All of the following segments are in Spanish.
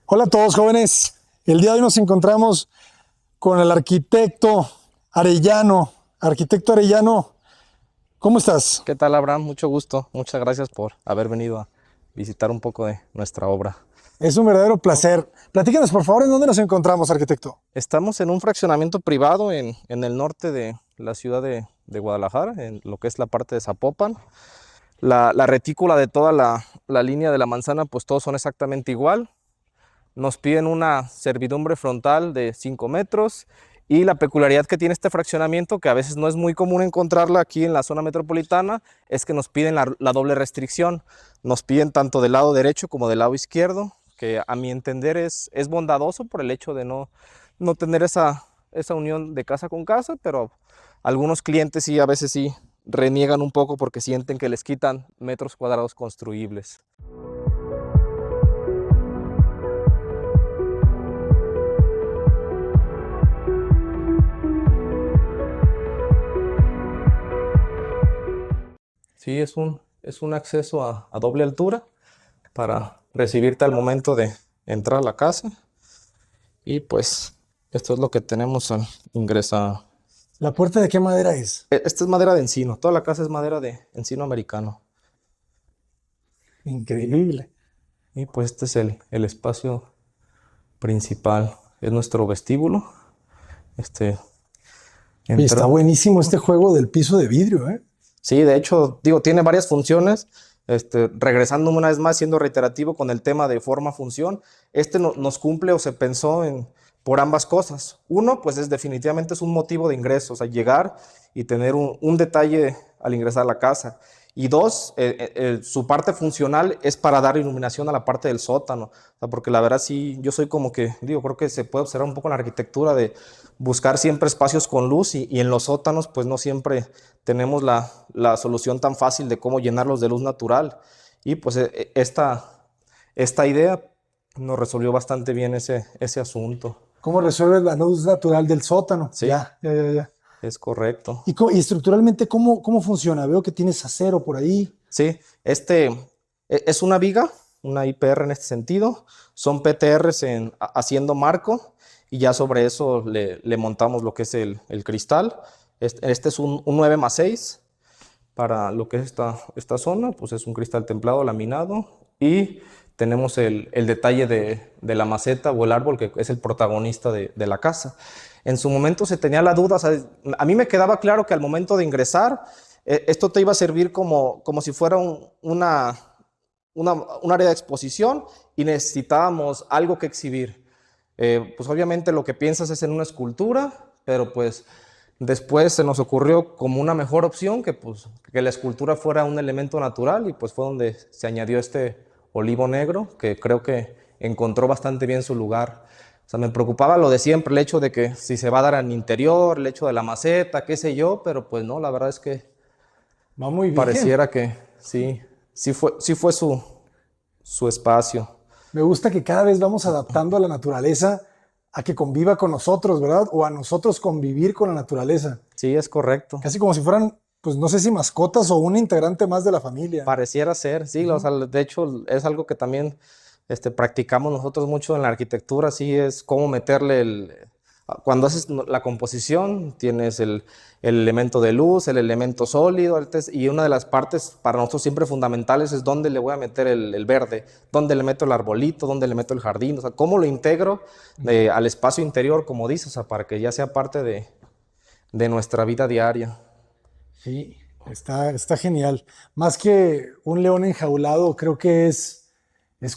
Hola a todos jóvenes, el día de hoy nos encontramos con el arquitecto Arellano. Arquitecto Arellano, ¿cómo estás? ¿Qué tal, Abraham? Mucho gusto. Muchas gracias por haber venido a visitar un poco de nuestra obra. Es un verdadero placer. Platícanos por favor en dónde nos encontramos, arquitecto. Estamos en un fraccionamiento privado en el norte de la ciudad de Guadalajara, en lo que es la parte de Zapopan. La retícula de toda la línea de la manzana, pues todos son exactamente igual. Nos piden una servidumbre frontal de 5 metros y la peculiaridad que tiene este fraccionamiento, que a veces no es muy común encontrarla aquí en la zona metropolitana, es que nos piden la doble restricción. Nos piden tanto del lado derecho como del lado izquierdo, que a mi entender es bondadoso por el hecho de no tener esa unión de casa con casa, pero algunos clientes sí, a veces sí reniegan un poco porque sienten que les quitan metros cuadrados construibles. Sí, es un acceso a doble altura para recibirte al momento de entrar a la casa. Y pues esto es lo que tenemos al ingresar. ¿La puerta de qué madera es? Esta es madera de encino, toda la casa es madera de encino americano. Increíble. Y pues este es el espacio principal, es nuestro vestíbulo. Este, Oye, está entra, buenísimo este juego del piso de vidrio, ¿eh? Sí, de hecho, digo, tiene varias funciones. Regresándome una vez más, siendo reiterativo con el tema de forma-función, nos cumple o se pensó por ambas cosas. Uno, pues definitivamente es un motivo de ingreso, o sea, llegar y tener un detalle al ingresar a la casa. Y dos, su parte funcional es para dar iluminación a la parte del sótano. O sea, porque la verdad sí, yo soy como que, digo, creo que se puede observar un poco en la arquitectura de buscar siempre espacios con luz y en los sótanos pues no siempre tenemos la solución tan fácil de cómo llenarlos de luz natural. Y pues esta idea nos resolvió bastante bien ese asunto. ¿Cómo resuelves la luz natural del sótano? Sí, Ya. es correcto. Y estructuralmente, ¿cómo funciona? Veo que tienes acero por ahí. Sí, es una viga, una IPR en este sentido. Son PTRs haciendo marco y ya sobre eso le montamos lo que es el cristal. Este es un 9+6 para lo que es esta zona, pues es un cristal templado laminado y tenemos el detalle de la maceta o el árbol que es el protagonista de la casa. En su momento se tenía la duda, o sea, a mí me quedaba claro que al momento de ingresar, esto te iba a servir como si fuera un área de exposición y necesitábamos algo que exhibir. Pues obviamente lo que piensas es en una escultura, pero pues después se nos ocurrió como una mejor opción pues, que la escultura fuera un elemento natural y pues fue donde se añadió este olivo negro que creo que encontró bastante bien su lugar. O sea, me preocupaba lo de siempre, el hecho de que si se va a dar al interior, el hecho de la maceta, qué sé yo, pero pues no, la verdad es que Va muy bien. pareciera que sí fue su espacio. Me gusta que cada vez vamos adaptando a la naturaleza a que conviva con nosotros, ¿verdad? O a nosotros convivir con la naturaleza. Sí, es correcto. Casi como si fueran, pues no sé si mascotas o un integrante más de la familia. Pareciera ser, sí, o sea, de hecho es algo que también practicamos nosotros mucho en la arquitectura, sí, es cómo meterle cuando haces la composición, tienes el elemento de luz, el elemento sólido, y una de las partes para nosotros siempre fundamentales es dónde le voy a meter el verde, dónde le meto el arbolito, dónde le meto el jardín, o sea, cómo lo integro al espacio interior, como dices, o sea, para que ya sea parte de nuestra vida diaria. Sí, está genial. Más que un león enjaulado, creo que es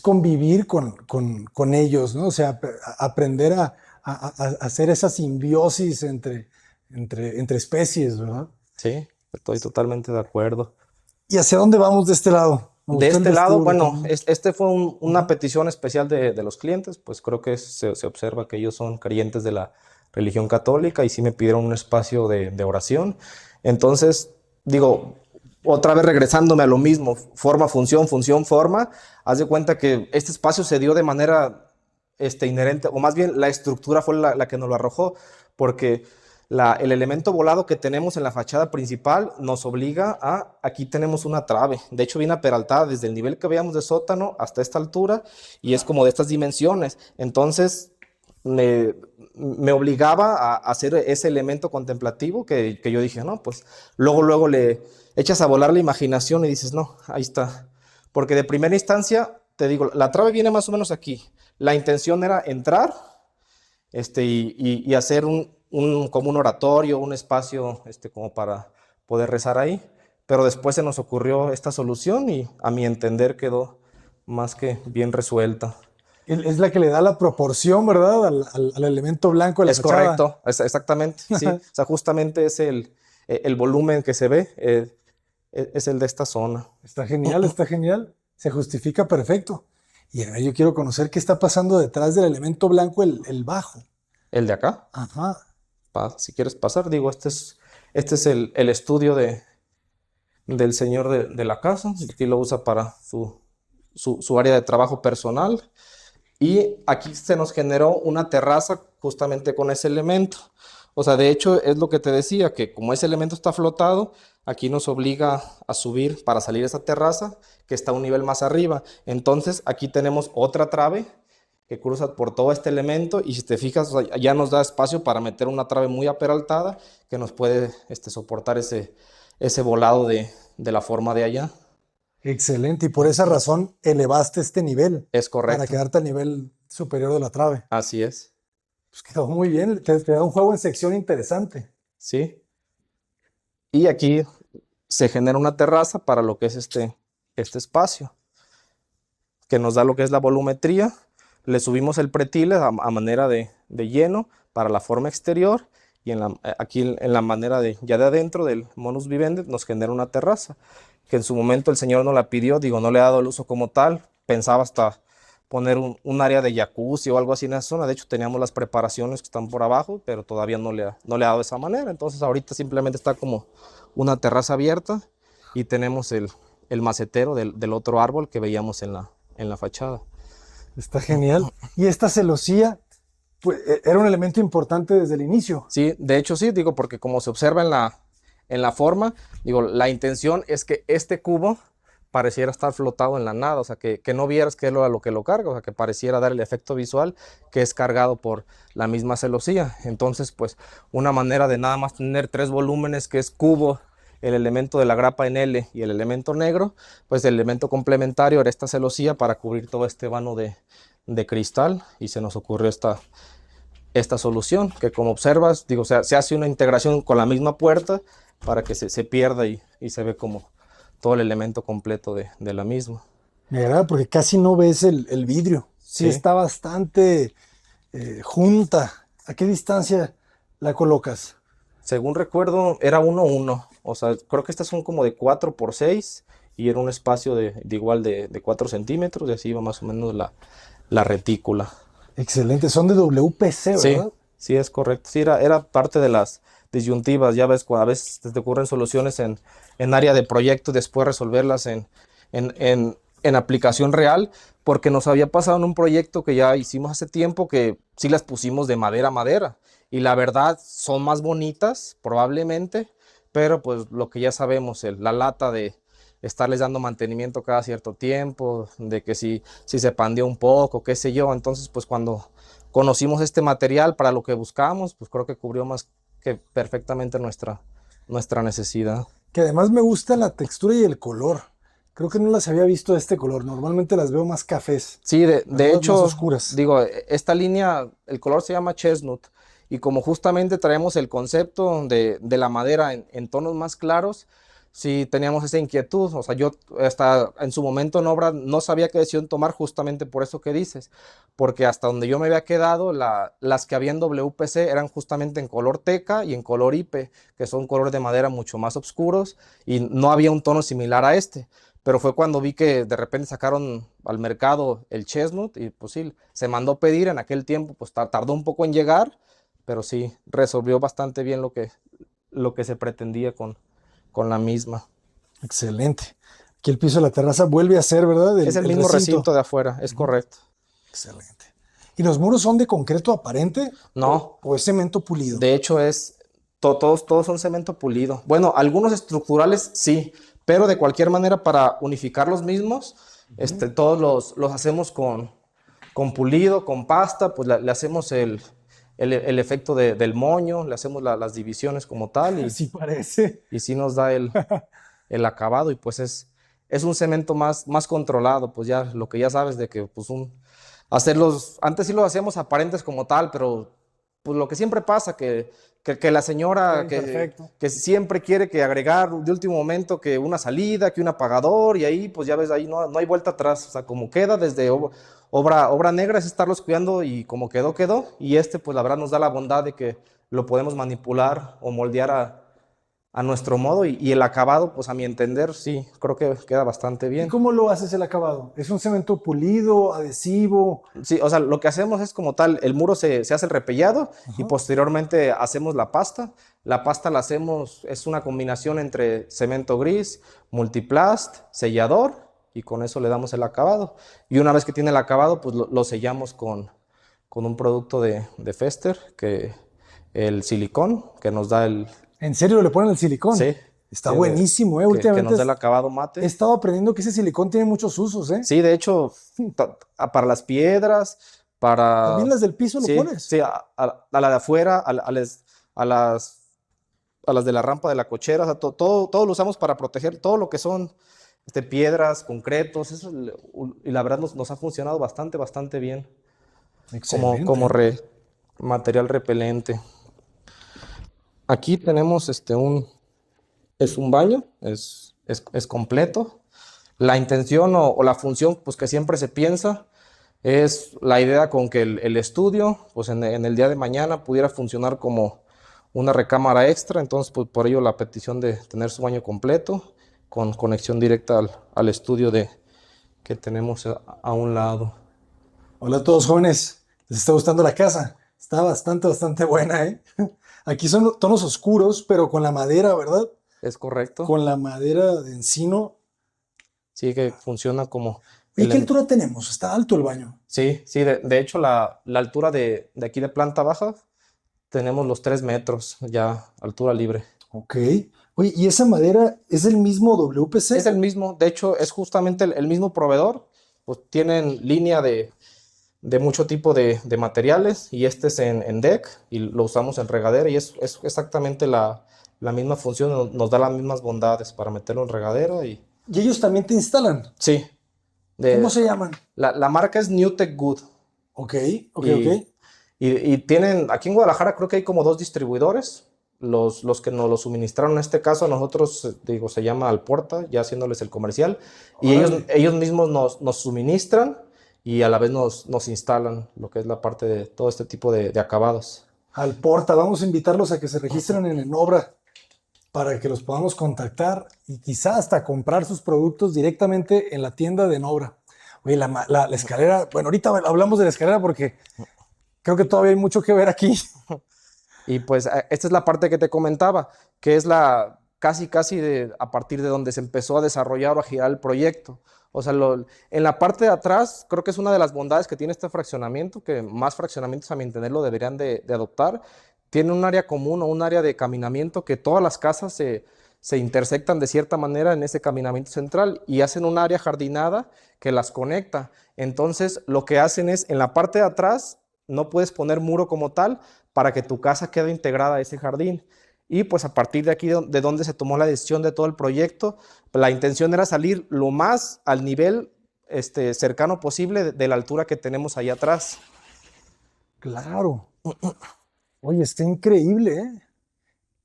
convivir con ellos, ¿no? O sea, aprender a hacer esa simbiosis entre especies, ¿verdad? Sí, estoy totalmente de acuerdo. ¿Y hacia dónde vamos de este lado? Me De gustó el este lado, vestíbulo bueno, también. este fue una Ujú. petición especial de los clientes, pues creo que se observa que ellos son creyentes de la religión católica y sí me pidieron un espacio de oración. Entonces, digo, otra vez regresándome a lo mismo, forma, función, función, forma, haz de cuenta que este espacio se dio de manera inherente, o más bien la estructura fue la que nos lo arrojó, porque el elemento volado que tenemos en la fachada principal nos obliga aquí tenemos una trave, de hecho viene aperaltada desde el nivel que veíamos de sótano hasta esta altura y es como de estas dimensiones, entonces me obligaba a hacer ese elemento contemplativo que yo dije, no, pues luego le echas a volar la imaginación y dices, no, ahí está, porque de primera instancia, te digo, la trave viene más o menos aquí, la intención era entrar y hacer como un oratorio, un espacio como para poder rezar ahí. Pero después se nos ocurrió esta solución y a mi entender quedó más que bien resuelta. Es la que le da la proporción, ¿verdad? Al elemento blanco de la Es fachada. correcto, exactamente, sí. O sea, justamente es el volumen que se ve, es el de esta zona. Está genial, está genial. Se justifica perfecto. Y a ver, yo quiero conocer qué está pasando detrás del elemento blanco, el bajo. El de acá, Ajá. si quieres pasar, digo, este es el estudio del señor de la casa. Aquí lo usa para su área de trabajo personal. Y aquí se nos generó una terraza justamente con ese elemento. O sea, de hecho es lo que te decía, que como ese elemento está flotado, aquí nos obliga a subir para salir a esa terraza que está un nivel más arriba. Entonces aquí tenemos otra trave que cruza por todo este elemento y si te fijas, o sea, ya nos da espacio para meter una trave muy aperaltada que nos puede soportar ese volado de la forma de allá. Excelente. Y por esa razón elevaste este nivel Es para correcto. quedarte al nivel superior de la trave. Así es. Pues quedó muy bien. Te da un juego en sección interesante. Sí. Y aquí se genera una terraza para lo que es este espacio, que nos da lo que es la volumetría. Le subimos el pretil a manera de lleno para la forma exterior y aquí en la manera ya de adentro del modus vivendi nos genera una terraza, que en su momento el señor no la pidió, digo, no le ha dado el uso como tal, pensaba hasta poner un área de jacuzzi o algo así en esa zona, de hecho teníamos las preparaciones que están por abajo, pero todavía no le ha dado de esa manera, entonces ahorita simplemente está como una terraza abierta y tenemos el macetero del otro árbol que veíamos en la fachada. Está genial. Y esta celosía, pues, era un elemento importante desde el inicio. Sí, de hecho sí, digo, porque como se observa en la forma, digo, la intención es que este cubo pareciera estar flotado en la nada, o sea, que no vieras que es lo que lo carga, o sea, que pareciera dar el efecto visual que es cargado por la misma celosía. Entonces, pues, una manera de nada más tener tres volúmenes, que es cubo, el elemento de la grapa en L y el elemento negro, pues el elemento complementario era esta celosía para cubrir todo este vano de cristal, y se nos ocurrió esta solución, que como observas, digo, se hace una integración con la misma puerta para que se pierda y se ve como todo el elemento completo de la misma. Me agrada porque casi no ves el vidrio. Sí, Sí. está bastante junta. ¿A qué distancia la colocas? Según recuerdo, era 1:1. O sea, creo que estas son como de 4x6 y era un espacio de igual de 4 centímetros, y así iba más o menos la retícula. Excelente. Son de WPC, Sí, ¿verdad? sí, es correcto. Sí, era parte de las disyuntivas. Ya ves, cuando a veces te ocurren soluciones en área de proyecto y después resolverlas en aplicación real, porque nos había pasado en un proyecto que ya hicimos hace tiempo que sí las pusimos de madera a madera. Y la verdad son más bonitas, probablemente, pero pues lo que ya sabemos, la lata de estarles dando mantenimiento cada cierto tiempo, de que si se pandeó un poco, qué sé yo. Entonces, pues cuando conocimos este material para lo que buscábamos, pues creo que cubrió más que perfectamente nuestra necesidad. Que además me gusta la textura y el color. Creo que no las había visto de este color. Normalmente las veo más cafés, Sí, de ¿verdad? Más hecho, oscuras. digo, esta línea, el color se llama chestnut, y como justamente traemos el concepto de la madera en tonos más claros, sí teníamos esa inquietud. O sea, yo hasta en su momento en obra no sabía qué decisión tomar, justamente por eso que dices, porque hasta donde yo me había quedado, las que había en WPC eran justamente en color teca y en color ipe, que son colores de madera mucho más oscuros, y no había un tono similar a este. Pero fue cuando vi que de repente sacaron al mercado el chestnut y pues sí, se mandó pedir en aquel tiempo, pues tardó un poco en llegar, pero sí, resolvió bastante bien lo que se pretendía con la misma. Excelente. Aquí el piso de la terraza vuelve a ser, ¿verdad? Es el mismo recinto de afuera, es correcto. Excelente. ¿Y los muros son de concreto aparente No, o es cemento pulido? de hecho es todos son cemento pulido. Bueno, algunos estructurales sí, pero de cualquier manera para unificar los mismos, todos los hacemos con pulido, con pasta, pues le hacemos el efecto del moño, le hacemos las divisiones como tal Así parece. y sí nos da el acabado y pues es un cemento más controlado, pues ya lo que ya sabes de que pues antes sí lo hacíamos aparentes como tal, pero pues lo que siempre pasa, que la señora Perfecto. que siempre quiere que agregar de último momento que una salida, que un apagador y ahí pues ya ves, ahí no hay vuelta atrás, o sea, como queda desde obra negra es estarlos cuidando y como quedó y pues la verdad nos da la bondad de que lo podemos manipular o moldear a nuestro modo y el acabado, pues a mi entender, sí, creo que queda bastante ¿Y bien. cómo lo haces el acabado? ¿Es un cemento pulido, adhesivo? Sí, o sea, lo que hacemos es como tal, el muro se hace el repellado y Ajá. posteriormente hacemos la pasta. La pasta la hacemos, es una combinación entre cemento gris, multiplast, sellador y con eso le damos el acabado. Y una vez que tiene el acabado, pues lo sellamos con un producto de Fester, el silicón, que nos da ¿En serio le ponen el silicón? sí, Está sí, buenísimo, ¿eh? que Últimamente nos da el acabado he mate. estado aprendiendo que ese silicón tiene muchos usos, ¿eh? Sí, de hecho, para las piedras, para, También las del piso lo sí, pones. sí, a la de afuera, a las, a las de la rampa de la cochera, o sea, todo lo usamos para proteger todo lo que son piedras, concretos, y la verdad nos ha funcionado bastante bien Excelente, ¿eh? material repelente. Aquí tenemos es un baño, es completo. La intención o la función pues que siempre se piensa es la idea con que el estudio pues en el día de mañana pudiera funcionar como una recámara extra, entonces pues por ello la petición de tener su baño completo con conexión directa al estudio que tenemos a un lado. Hola a todos jóvenes, ¿les está gustando la casa? Está bastante buena, ¿eh? Aquí son tonos oscuros, pero con la madera, ¿verdad? ¿Es correcto? Con la madera de encino. Sí, que funciona como Oye, el... ¿qué altura tenemos? Está alto el baño. Sí, de hecho la altura de aquí de planta baja tenemos los 3 metros ya, altura libre. Ok. Oye, ¿y esa madera es el mismo Es WPC? el mismo, de hecho es justamente el mismo proveedor, pues tienen línea de mucho tipo de materiales y este es en deck y lo usamos en regadera y es exactamente la misma función, nos da las mismas bondades para meterlo en regadera y Y ellos también te instalan. sí, ¿Cómo de, se llaman? la marca es New Tech Good Ok, ok. y, y tienen, aquí en Guadalajara creo que hay como 2 distribuidores, los que nos lo suministraron en este caso a nosotros, digo, se llama Alporta, ya haciéndoles el comercial, y Órale. ellos mismos nos suministran y a la vez nos instalan lo que es la parte de todo este tipo de acabados. Al Porta, vamos a invitarlos a que se registren en Enobra para que los podamos contactar y quizá hasta comprar sus productos directamente en la tienda de Enobra. Oye, la escalera, bueno, ahorita hablamos de la escalera porque creo que todavía hay mucho que ver aquí. Y pues esta es la parte que te comentaba, que es la casi a partir de donde se empezó a desarrollar o a girar el proyecto. O sea, en la parte de atrás creo que es una de las bondades que tiene este fraccionamiento, que más fraccionamientos a mi entender lo deberían de adoptar. Tiene un área común o un área de caminamiento que todas las casas se intersectan de cierta manera en ese caminamiento central y hacen un área jardinada que las conecta. Entonces, lo que hacen es, en la parte de atrás, no puedes poner muro como tal, para que tu casa quede integrada a ese jardín. Y pues a partir de aquí, de donde se tomó la decisión de todo el proyecto, la intención era salir lo más al nivel cercano posible de la altura que tenemos ahí atrás. Claro. Oye, está increíble, ¿eh?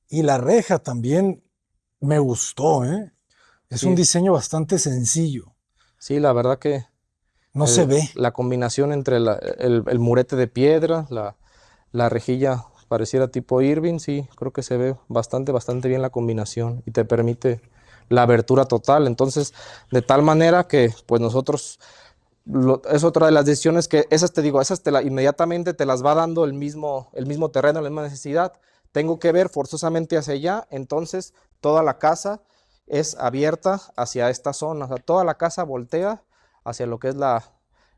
Y la reja también me gustó, ¿eh? Es un Sí, diseño bastante sencillo. sí, la verdad que No se ve. la combinación entre el murete de piedra, la rejilla pareciera tipo Irving, sí, creo que se ve bastante bien la combinación y te permite la abertura total. Entonces, de tal manera que pues nosotros, es otra de las decisiones que esas te digo, inmediatamente te las va dando el mismo terreno, la misma necesidad. Tengo que ver forzosamente hacia allá, entonces toda la casa es abierta hacia esta zona, o sea, toda la casa voltea hacia lo que es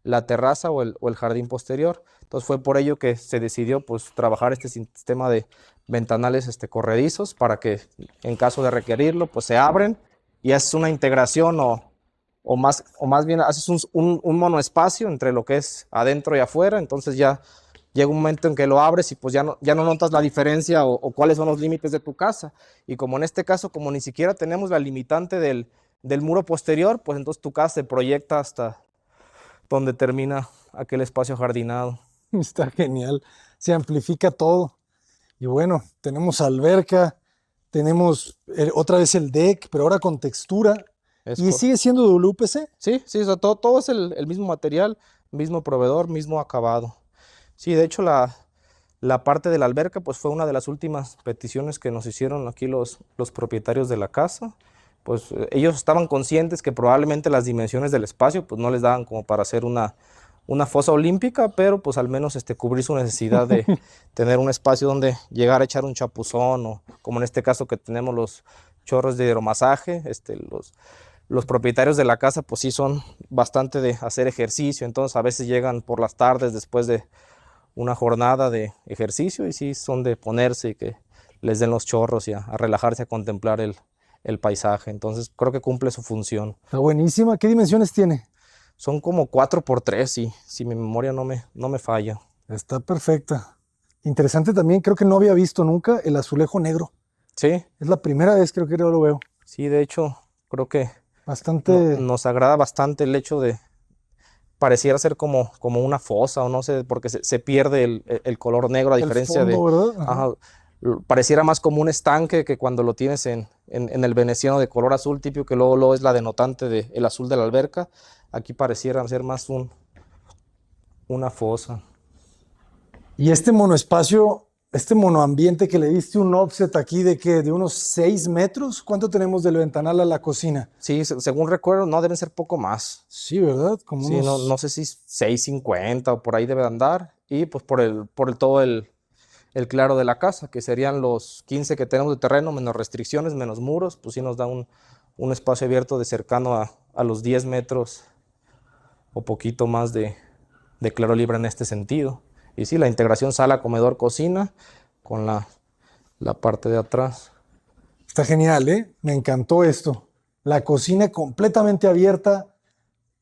la terraza o el jardín posterior. Entonces fue por ello que se decidió pues trabajar este sistema de ventanales corredizos para que en caso de requerirlo pues se abren y haces una integración o más bien haces un monoespacio entre lo que es adentro y afuera. Entonces ya llega un momento en que lo abres y pues ya no notas la diferencia o cuáles son los límites de tu casa. Y como en este caso, como ni siquiera tenemos la limitante del muro posterior, pues entonces tu casa se proyecta hasta donde termina aquel espacio jardinado. Está genial. Se amplifica todo. Y bueno, tenemos alberca, tenemos otra vez el deck, pero ahora con textura. Es ¿Y cor- sigue siendo WPC? sí, sí, o sea, todo es el mismo material, mismo proveedor, mismo acabado. Sí, de hecho la parte de la alberca pues fue una de las últimas peticiones que nos hicieron aquí los propietarios de la casa. Pues ellos estaban conscientes que probablemente las dimensiones del espacio pues no les daban como para hacer una fosa olímpica, pero pues al menos cubrir su necesidad de tener un espacio donde llegar a echar un chapuzón o como en este caso que tenemos los chorros de hidromasaje. Los propietarios de la casa pues sí son bastante de hacer ejercicio, entonces a veces llegan por las tardes después de una jornada de ejercicio y sí son de ponerse y que les den los chorros y a relajarse, a contemplar el paisaje. Entonces creo que cumple su función. Está buenísima. ¿Qué dimensiones tiene? Son como 4 por 3, si mi memoria no me falla. Está perfecta. Interesante también, creo que no había visto nunca el azulejo negro. Sí, Es la primera vez creo que yo lo veo. sí, de hecho creo que Bastante nos agrada bastante el hecho de, pareciera ser como una fosa o no sé, porque se pierde el color negro a el diferencia fondo, de, ¿verdad? Ajá. ajá, pareciera más como un estanque que cuando lo tienes en el veneciano de color azul típico, que luego es la denotante del azul de la alberca. Aquí pareciera ser más una fosa. Y este monoespacio, este monoambiente que le diste un offset aquí de que de unos 6 metros, ¿cuánto tenemos del ventanal a la cocina? Sí, según recuerdo, no deben ser poco más. Sí, ¿verdad? Como Sí, no, unos... no sé si 650 o por ahí debe andar. Y pues por todo el claro de la casa, que serían los 15 que tenemos de terreno, menos restricciones, menos muros, pues sí nos da un espacio abierto de cercano a los 10 metros o poquito más de claro libre en este sentido. Y sí, la integración sala, comedor, cocina con la parte de atrás. Está genial, ¿eh? Me encantó esto. La cocina completamente abierta,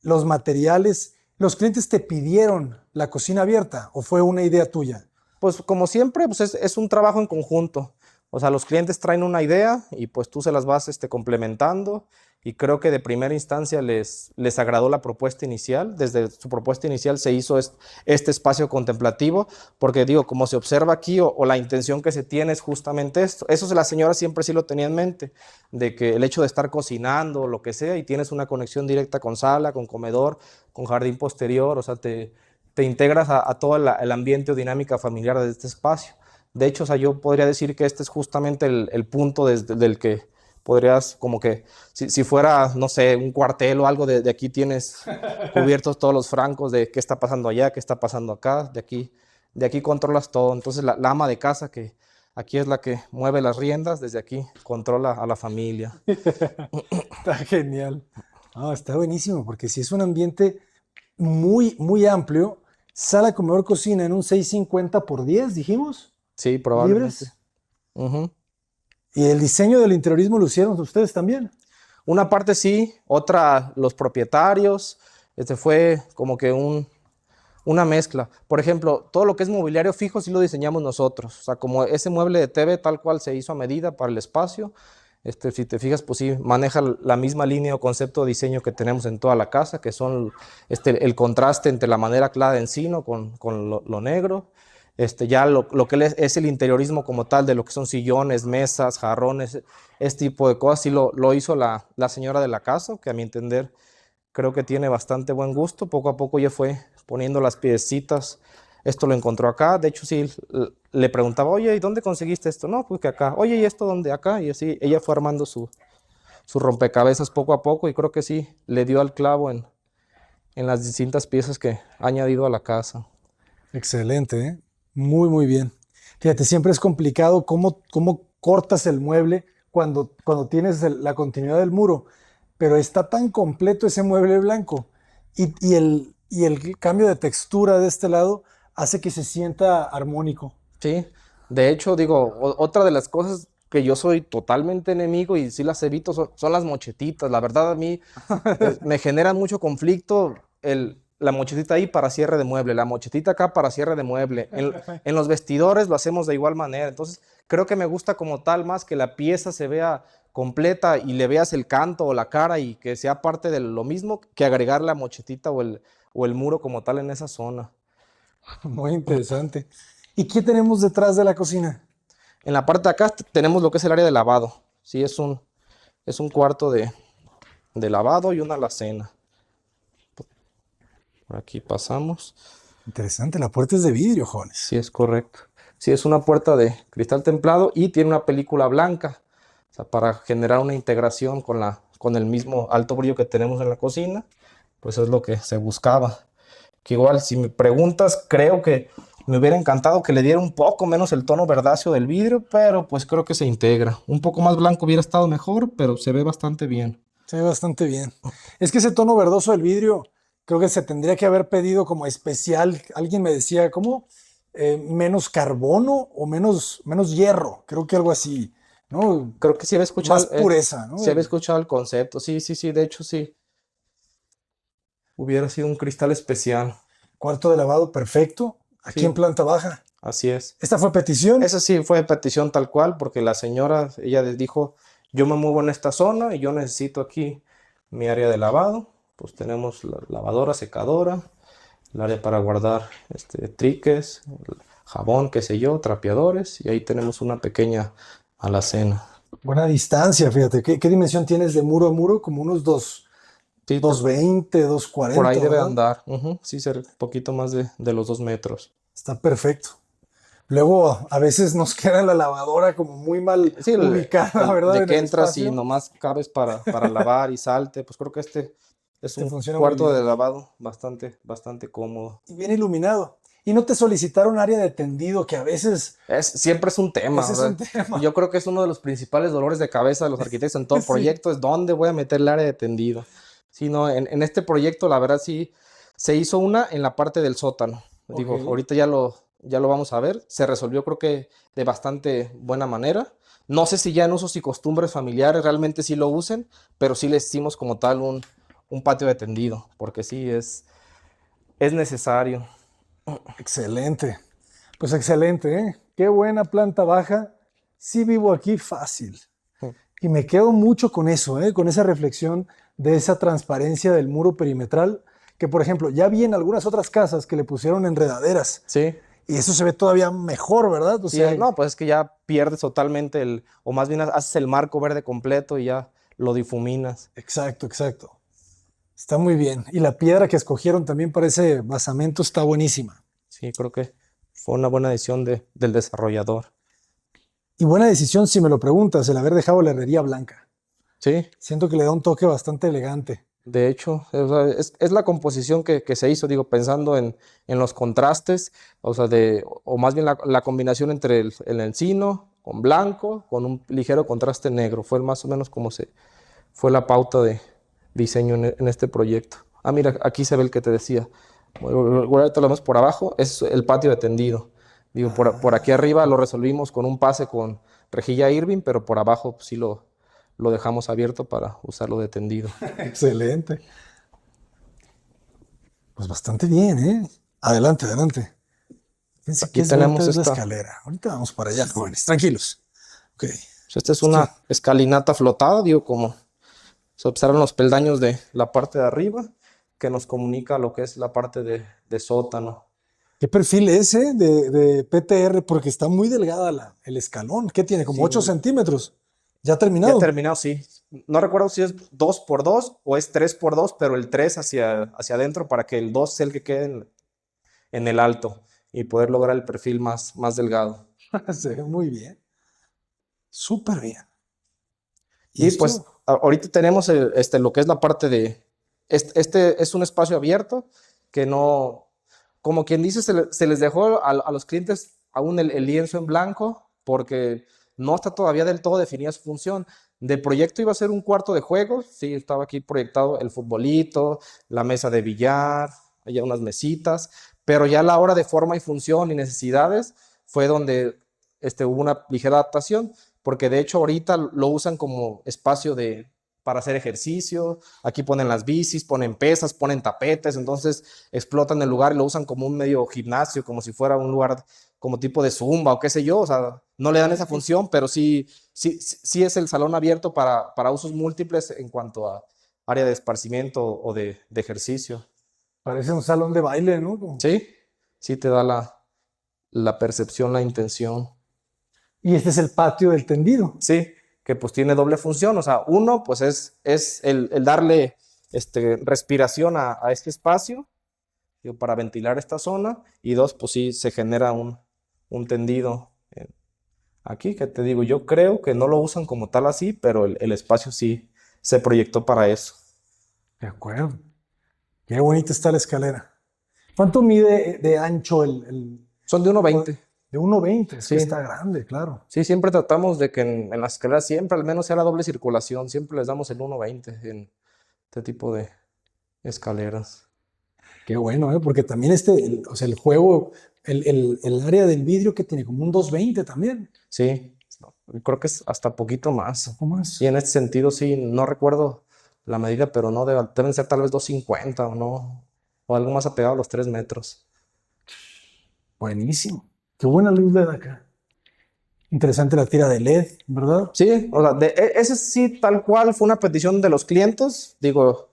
los materiales. ¿Los clientes te pidieron la cocina abierta o fue una idea tuya? Pues como siempre, pues es un trabajo en conjunto. O sea, los clientes traen una idea y pues tú se las vas complementando, y creo que de primera instancia les agradó la propuesta inicial. Desde su propuesta inicial se hizo este espacio contemplativo, porque digo, como se observa aquí o la intención que se tiene es justamente esto. Eso la señora siempre sí lo tenía en mente, de que el hecho de estar cocinando o lo que sea y tienes una conexión directa con sala, con comedor, con jardín posterior, o sea, te integras a todo el ambiente o dinámica familiar de este espacio. De hecho, o sea, yo podría decir que este es justamente el punto desde del que podrías, como que, si fuera, no sé, un cuartel o algo, de aquí tienes cubiertos todos los francos de qué está pasando allá, qué está pasando acá, de aquí controlas todo. Entonces, la ama de casa, que aquí es la que mueve las riendas, desde aquí controla a la familia. Está genial. Ah, está buenísimo, porque si es un ambiente muy, muy amplio, sala, comedor, cocina en un 650 por 10 dijimos, Sí, probablemente. libres. Ujú. Y el diseño del interiorismo lo hicieron ustedes también. Una parte sí, otra los propietarios. Fue como que una mezcla. Por ejemplo, todo lo que es mobiliario fijo sí lo diseñamos nosotros. O sea, como ese mueble de TV tal cual se hizo a medida para el espacio. Si te fijas, pues sí, maneja la misma línea o concepto de diseño que tenemos en toda la casa, que son el contraste entre la madera clara de encino con lo negro. Ya lo que es el interiorismo como tal, de lo que son sillones, mesas, jarrones, este tipo de cosas, sí lo hizo la señora de la casa, que a mi entender creo que tiene bastante buen gusto. Poco a poco ya fue poniendo las piecitas. Esto lo encontró acá. De hecho, sí, le preguntaba, oye, ¿y dónde conseguiste esto? No, pues que acá. Oye, ¿y esto dónde? Acá. Y así ella fue armando su rompecabezas poco a poco, y creo que sí, le dio al clavo en las distintas piezas que ha añadido a la casa. Excelente, ¿eh? Muy, muy bien. Fíjate, siempre es complicado cómo cortas el mueble cuando tienes la continuidad del muro, pero está tan completo ese mueble blanco y y el cambio de textura de este lado hace que se sienta armónico. Sí, de hecho, digo, otra de las cosas que yo soy totalmente enemigo y sí las evito son las mochetitas. La verdad, a mí me genera mucho conflicto la mochetita ahí para cierre de mueble, la mochetita acá para cierre de mueble. En los vestidores lo hacemos de igual manera. Entonces, creo que me gusta como tal más que la pieza se vea completa y le veas el canto o la cara y que sea parte de lo mismo que agregar la mochetita o el muro como tal en esa zona. Muy interesante. ¿Y qué tenemos detrás de la cocina? En la parte de acá tenemos lo que es el área de lavado. Sí, es un cuarto de lavado y una alacena. Por aquí pasamos. Interesante, la puerta es de vidrio, jóvenes. Sí, es correcto. Sí, es una puerta de cristal templado y tiene una película blanca. O sea, para generar una integración con el mismo alto brillo que tenemos en la cocina, pues es lo que se buscaba. Que igual, si me preguntas, creo que me hubiera encantado que le diera un poco menos el tono verdáceo del vidrio, pero pues creo que se integra. Un poco más blanco hubiera estado mejor, pero se ve bastante bien. Se ve bastante bien. Es que ese tono verdoso del vidrio, creo que se tendría que haber pedido como especial. Alguien me decía, ¿cómo? Menos carbono o menos hierro. Creo que algo así, ¿no? Creo que sí había Más escuchado, pureza, ¿no? sí había escuchado el concepto. Sí, sí, sí, de hecho sí. Hubiera sido un cristal especial. Cuarto de lavado perfecto, aquí en Sí, planta baja. así es. Esta fue petición. Esa sí fue petición tal cual, porque la señora, ella les dijo, yo me muevo en esta zona y yo necesito aquí mi área de lavado. Pues tenemos la lavadora, secadora, el área para guardar triques, jabón, qué sé yo, trapeadores, y ahí tenemos una pequeña alacena. Buena distancia, fíjate. ¿Qué dimensión tienes de muro a muro? Como unos Sí, 220, por ahí 240, debe ¿verdad? andar. Ujú, sí, ser un poquito más de los 2 metros. Está perfecto. Luego a veces nos queda la lavadora como muy mal Sí, ubicada, ¿verdad? de En que el entras y espacio. nomás cabes para lavar y salte, pues creo que este es Este un funciona muy cuarto bien. de lavado bastante, bastante cómodo. Y bien iluminado. Y no te solicitaron área de tendido, que a veces Siempre es un tema, ese o es un sea, tema. yo creo que es uno de los principales dolores de cabeza de los arquitectos en todo Sí. proyecto, es dónde voy a meter el área de tendido. Sí, no, en este proyecto la verdad sí se hizo una en la parte del sótano. Ok. Digo, ahorita ya lo vamos a ver, se resolvió creo que de bastante buena manera. No sé si ya en usos y costumbres familiares realmente sí lo usen, pero sí le hicimos como tal un patio de tendido, porque sí es necesario. Excelente. Pues excelente, ¿eh? Qué buena planta baja. Sí vivo aquí fácil. Y me quedo mucho con eso, ¿eh? Con esa reflexión de esa transparencia del muro perimetral, que por ejemplo, ya vi en algunas otras casas que le pusieron enredaderas Sí. y eso se ve todavía mejor, ¿verdad? O Sí, sea, no, pues es que ya pierdes totalmente o más bien haces el marco verde completo y ya lo difuminas. exacto, exacto. Está muy bien. Y la piedra que escogieron también para ese basamento está buenísima. Sí, creo que fue una buena decisión del desarrollador. Y buena decisión, si me lo preguntas, el haber dejado la herrería blanca. Sí, Siento que le da un toque bastante elegante. de hecho, o sea, es la composición que se hizo, digo, pensando en los contrastes, o sea, o más bien la combinación entre el encino con blanco, con un ligero contraste negro. Fue más o menos como fue la pauta de diseño en este proyecto. Ah, mira, aquí se ve el que te decía. Ahorita lo vemos por abajo, es el patio de tendido. Digo, por aquí arriba lo resolvimos con un pase con rejilla Irving, pero por abajo pues, sí lo dejamos abierto para usarlo de tendido. Excelente. Pues bastante bien, ¿eh? Adelante, adelante. Fíjense qué Aquí esbelta tenemos es la esta. escalera. Ahorita vamos para allá, jóvenes. Tranquilos. Ok. Pues esta es Es que una escalinata flotada, digo, como se observan los peldaños de la parte de arriba, que nos comunica lo que es la parte de sótano. ¿qué perfil es, de PTR? Porque está muy delgada el escalón. ¿Qué tiene? Como Sí, 8 centímetros. ¿Ya ya terminado? terminado, sí. No recuerdo si es 2x2 o es 3x2, pero el 3 hacia adentro para que el 2 sea el que quede en el alto y poder lograr el perfil más delgado. Se ve muy bien. Súper bien. ¿Y Y pues esto? ahorita tenemos lo que es la parte de, este es un espacio abierto que no, como quien dice, se les dejó a los clientes aún el lienzo en blanco porque no está todavía del todo definida su función. De proyecto iba a ser un cuarto de juegos, sí, estaba aquí proyectado el futbolito, la mesa de billar, había unas mesitas, pero ya a la hora de forma y función y necesidades fue donde hubo una ligera adaptación, porque de hecho ahorita lo usan como espacio para hacer ejercicio. Aquí ponen las bicis, ponen pesas, ponen tapetes, entonces explotan el lugar y lo usan como un medio gimnasio, como si fuera un lugar como tipo de zumba o qué sé yo. O sea, no le dan esa función, pero sí es el salón abierto para usos múltiples en cuanto a área de esparcimiento o de ejercicio. Parece un salón de baile, ¿no? Como- Sí, sí te da la percepción, la intención. Y este es el patio del tendido. Sí, que pues tiene doble función. O sea, uno, pues es el darle respiración a este espacio, digo, para ventilar esta zona. Y dos, pues sí, se genera un tendido aquí, que te digo, yo creo que no lo usan como tal así, pero el espacio sí se proyectó para eso. De acuerdo. Qué bonita está la escalera. ¿Cuánto mide de ancho Son de 1,20. de 1,20? Es que Sí, está grande, claro. sí, siempre tratamos de que en las escaleras siempre al menos sea la doble circulación. Siempre les damos el 1,20 en este tipo de escaleras. Qué bueno, ¿eh? Porque también o sea, el juego, el área del vidrio que tiene como un 220 también. Sí, creo que es hasta poquito más. ¿Cómo Y más? en este sentido, sí, no recuerdo la medida, pero no deben ser tal vez 2,50 o no, o algo más apegado a los 3 metros. Buenísimo. Qué buena luz le da acá. Interesante la tira de LED, ¿verdad? Sí, o sea, ese sí, tal cual fue una petición de los clientes. Digo,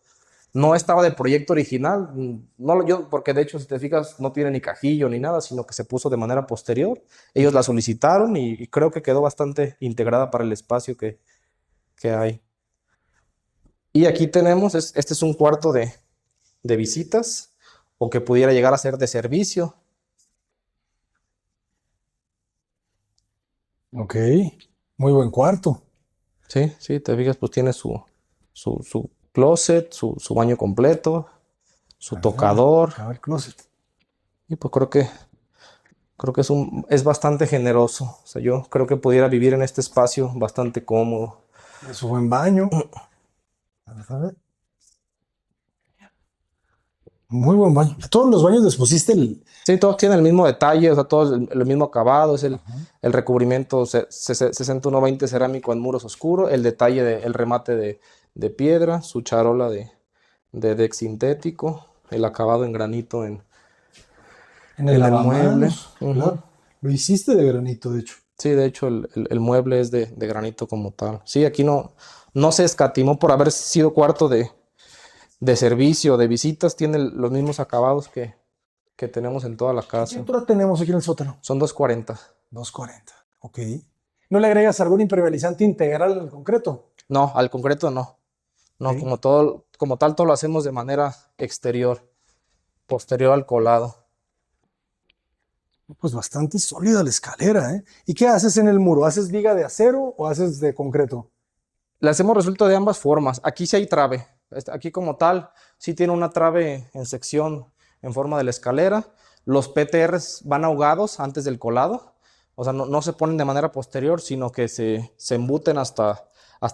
no estaba de proyecto original, no, yo, porque de hecho, si te fijas, no tiene ni cajillo ni nada, sino que se puso de manera posterior. Ellos la solicitaron y creo que quedó bastante integrada para el espacio que hay. Y aquí tenemos, este es un cuarto de visitas o que pudiera llegar a ser de servicio. Ok. Muy buen cuarto. Sí, sí, te fijas, pues tiene su closet, su baño completo, su A ver, tocador. a ver, closet. Y pues creo que es bastante generoso. O sea, yo creo que pudiera vivir en este espacio bastante cómodo. Es un buen baño. A ver. Muy buen baño. Todos los baños les pusiste el. Sí, todos tienen el mismo detalle, o sea, todos el mismo acabado, es Ajá. el recubrimiento 6120 cerámico en muros oscuros, el detalle el remate de piedra, su charola de deck sintético, el acabado en granito En el en el mueble. lavamanos, Ujú. claro. Lo hiciste de granito, de hecho. Sí, de hecho el mueble es de granito como tal. Sí, aquí no se escatimó por haber sido cuarto de servicio, de visitas, tiene los mismos acabados que tenemos en toda la ¿Qué casa. altura tenemos aquí en el sótano? Son 240. 240. Ok. ¿No le agregas algún impermeabilizante integral al concreto? No, al concreto no. No, Ok. como tal, todo lo hacemos de manera exterior, posterior al colado. Pues bastante sólida la escalera, ¿eh? ¿Y qué haces en el muro? ¿Haces viga de acero o haces de concreto? Le hacemos resuelto de ambas formas. Aquí sí hay trave. Aquí como tal, sí tiene una trave en sección en forma de la escalera. Los PTRs van ahogados antes del colado. O sea, no se ponen de manera posterior, sino que se embuten hasta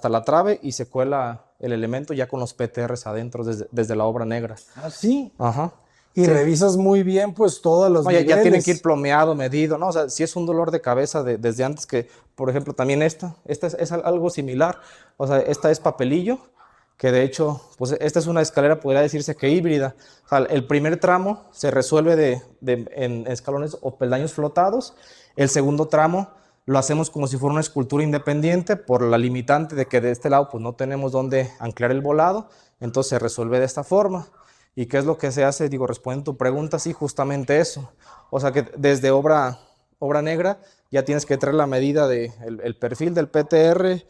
la trave y se cuela el elemento ya con los PTRs adentro desde la obra negra. Ah, sí. Ajá. Y Sí. revisas muy bien, pues, todos los No, ya tienen que ir niveles. plomeado, medido, ¿no? O sea, si es un dolor de cabeza desde antes que, por ejemplo, también esta es algo similar. O sea, esta es papelillo, que de hecho, pues esta es una escalera, podría decirse que híbrida. O sea, el primer tramo se resuelve en escalones o peldaños flotados. El segundo tramo lo hacemos como si fuera una escultura independiente por la limitante de que de este lado pues no tenemos dónde anclar el volado. Entonces se resuelve de esta forma. ¿Y qué es lo que se hace? Digo, respondiendo a tu pregunta, sí, justamente eso. O sea que desde obra negra ya tienes que traer la medida de el perfil del PTR,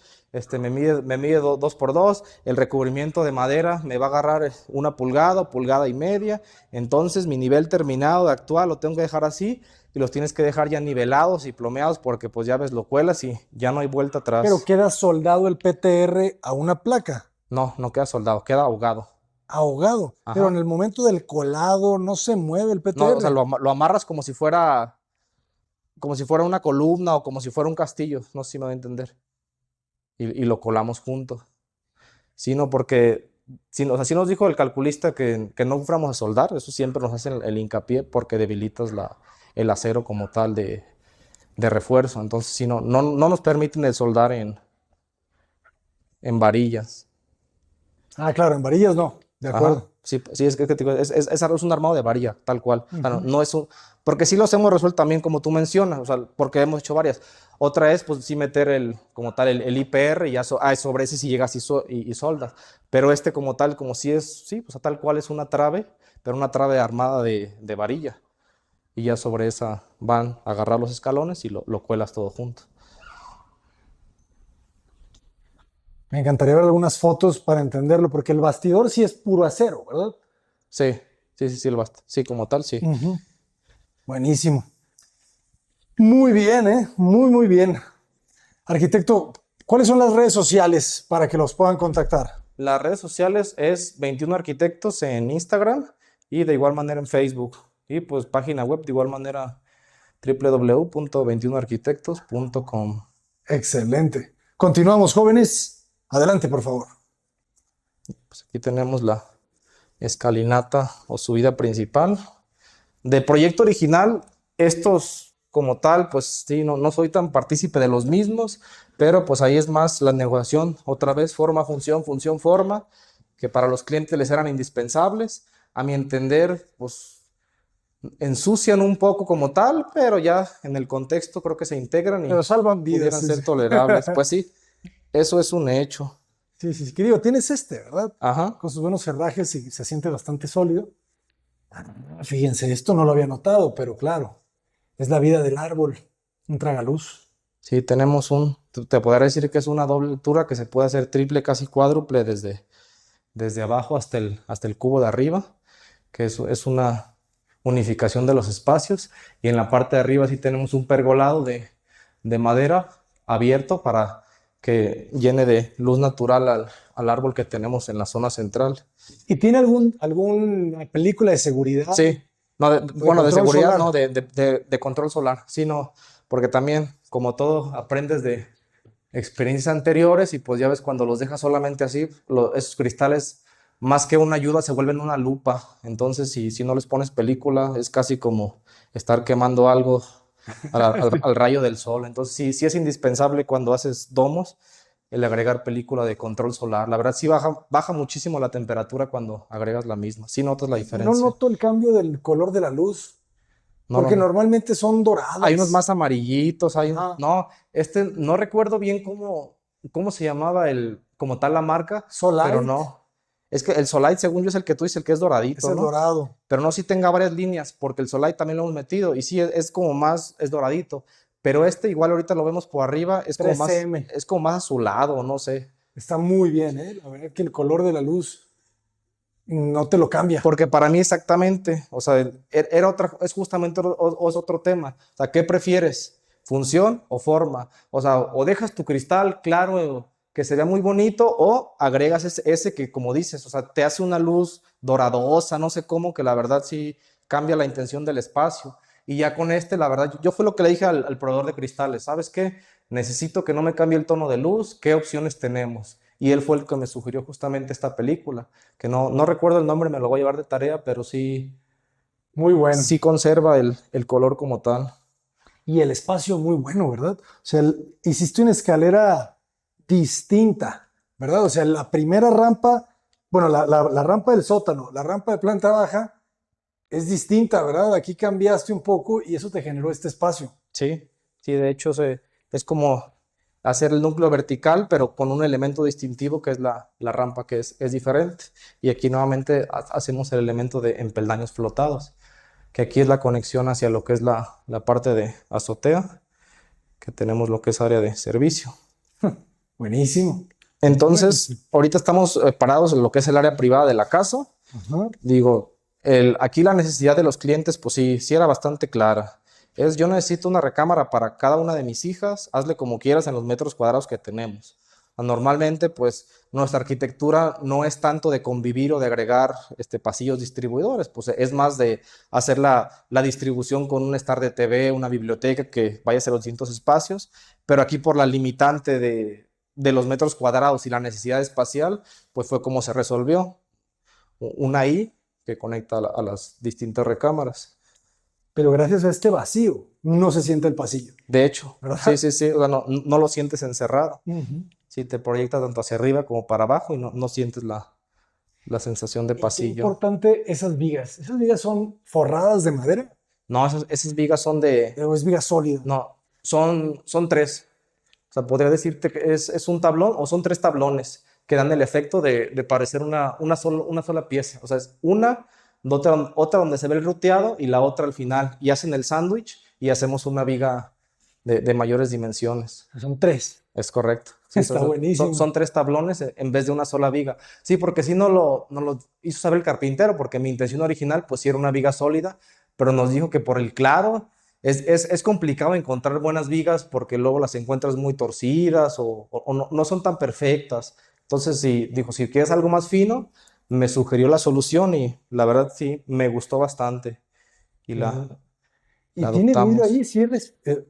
me mide 2 por 2, el recubrimiento de madera me va a agarrar 1 pulgada, pulgada y media, entonces mi nivel terminado de actual lo tengo que dejar así y los tienes que dejar ya nivelados y plomeados porque pues ya ves, lo cuelas y ya no hay vuelta Pero atrás. queda soldado el PTR a una placa, No queda soldado, queda ahogado. ahogado. Pero en Ajá. el momento del colado no se mueve el No, o sea, PTR. lo amarras como si fuera una columna o como si fuera un castillo, no sé si me va a entender, y lo colamos juntos. Sí, no, porque sí, o sea, sí nos dijo el calculista que no fuéramos a soldar, eso siempre nos hacen el hincapié porque debilitas el acero como tal de refuerzo. Entonces, sí, no nos permiten el soldar en varillas. Ah, claro, en varillas no, de Ajá, acuerdo. sí, sí, es que te digo, es un armado de varilla, tal cual. O sea, no, Ujú. no es un, porque sí los hemos resuelto también como tú mencionas, o sea, porque hemos hecho varias. Otra es, pues sí meter como tal, el IPR y ya sobre ese sí llegas y soldas. Pero este como tal, como sí es, sí, pues tal cual es una trave, pero una trave armada de varilla. Y ya sobre esa van a agarrar los escalones y lo cuelas todo junto. Me encantaría ver algunas fotos para entenderlo, porque el bastidor sí es puro acero, ¿verdad? Sí, sí, el basta. Sí, como tal, sí. Ujú. Buenísimo. Muy bien, ¿eh? Muy, muy bien. Arquitecto, ¿cuáles son las redes sociales para que los puedan contactar? Las redes sociales es 21 Arquitectos en Instagram y de igual manera en Facebook. Y pues página web de igual manera www.21arquitectos.com. Excelente. Continuamos, jóvenes. Adelante, por favor. Pues aquí tenemos la escalinata o subida principal. De proyecto original, estos como tal, pues sí, no soy tan partícipe de los mismos, pero pues ahí es más la negociación, otra vez forma, función, función, forma, que para los clientes les eran indispensables. A mi entender, pues ensucian un poco como tal, pero ya en el contexto creo que se integran Pero y salvan vidas. pudieran Sí, ser sí. tolerables. Pues sí, eso es un hecho. Sí, sí, sí. Que digo, tienes este, ¿verdad? Ajá. Con sus buenos herrajes y se siente bastante sólido. Fíjense, esto no lo había notado, pero claro, es la vida del árbol, un tragaluz. Sí, tenemos te podría decir que es una doble altura que se puede hacer triple, casi cuádruple desde abajo hasta el cubo de arriba, que es una unificación de los espacios. Y en la parte de arriba sí tenemos un pergolado de madera abierto para que llene de luz natural al árbol que tenemos en la zona central. ¿Y tiene alguna película de seguridad Sí, no, o de bueno, de control seguridad, no, solar? de control solar, sí, no, porque también, como todo, aprendes de experiencias anteriores y pues ya ves cuando los dejas solamente así, esos cristales, más que una ayuda, se vuelven una lupa. Entonces, si no les pones película, es casi como estar quemando algo al rayo del sol. Entonces, sí es indispensable cuando haces domos el agregar película de control solar. La verdad, sí baja muchísimo la temperatura cuando agregas la misma. Sí notas la No diferencia. noto el cambio del color de la luz, No, porque no. normalmente son Hay unos doradas. más amarillitos, Ajá. no, no recuerdo bien cómo se llamaba como tal la marca, pero Solite no. Es que el Solite, según yo, es el que tú dices, el que es es doradito, el ¿no? dorado. Pero no si tenga varias líneas, porque el Solite también lo hemos metido, y sí, es como más, es doradito. Pero este igual ahorita lo vemos por arriba, 3M. es como más azulado, no sé. Está muy bien, ¿eh? La verdad que el color de la luz no te lo cambia. Porque para mí exactamente, o sea, es justamente es otro tema. O sea, ¿qué prefieres? ¿Función o forma? O sea, o dejas tu cristal claro que se vea muy bonito o agregas ese que, como dices, o sea, te hace una luz doradosa, no sé cómo, que la verdad sí cambia la intención del espacio. Y ya con la verdad, yo fue lo que le dije al proveedor de cristales, ¿sabes qué? Necesito que no me cambie el tono de luz, ¿qué opciones tenemos? Y él fue el que me sugirió justamente esta película que no recuerdo el nombre, me lo voy a llevar de tarea, pero Muy bueno. sí conserva el color como tal. Y el espacio muy bueno, ¿verdad? O sea, hiciste una escalera distinta, ¿verdad? O sea, la primera rampa, bueno, la rampa del sótano, la rampa de planta baja es distinta, ¿verdad? Aquí cambiaste un poco y eso te generó este espacio. Sí, de hecho es como hacer el núcleo vertical, pero con un elemento distintivo que es la rampa, que es diferente. Y aquí nuevamente hacemos el elemento de en peldaños flotados, que aquí es la conexión hacia lo que es la parte de azotea, que tenemos lo que es área de servicio. Buenísimo. Bueno, Entonces, ahorita estamos parados en lo que es el área privada de la casa. ajá. Digo, aquí la necesidad de los clientes, pues sí era bastante clara. Yo necesito una recámara para cada una de mis hijas, hazle como quieras en los metros cuadrados que tenemos. Normalmente, pues nuestra arquitectura no es tanto de convivir o de agregar pasillos distribuidores, pues es más de hacer la distribución con un estar de TV, una biblioteca que vaya a ser los distintos espacios, pero aquí por la limitante de los metros cuadrados y la necesidad espacial, pues fue como se resolvió. Una I que conecta a las distintas recámaras. Pero gracias a este vacío no se siente el pasillo, De hecho, ¿verdad? sí, o sea, no lo sientes encerrado. Ujú. Sí, te proyecta tanto hacia arriba como para abajo y no sientes la sensación de Qué pasillo. importante esas vigas. ¿Esas vigas son forradas de madera No, esas vigas son de... o es viga sólida? No, son tres. O sea, podría decirte que es un tablón o son tres tablones que dan el efecto de parecer una sola pieza. O sea, es otra donde se ve el ruteado y la otra al final. Y hacen el sándwich y hacemos una viga de mayores dimensiones. Son tres. Es correcto. Sí, Está buenísimo. son tres tablones en vez de una sola viga. Sí, porque si no lo hizo saber el carpintero, porque mi intención original pues sí era una viga sólida, pero nos dijo que por el claro es complicado encontrar buenas vigas porque luego las encuentras muy torcidas o no son tan perfectas. Entonces, dijo, si quieres algo más fino, me sugirió la solución y la verdad sí, me gustó bastante y ¿Y la tiene vidrio adoptamos. ahí? ¿Sí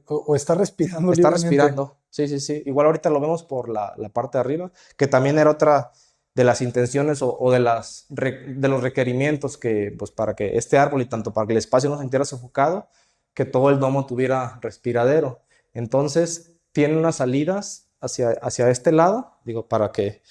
o está respirando Está libremente? respirando, sí. Igual ahorita lo vemos por la parte de arriba, que también era otra de las intenciones o de los requerimientos que, pues para que este árbol y tanto para que el espacio no se sintiera sofocado, que todo el domo tuviera respiradero. Entonces, tiene unas salidas hacia este lado, digo, para que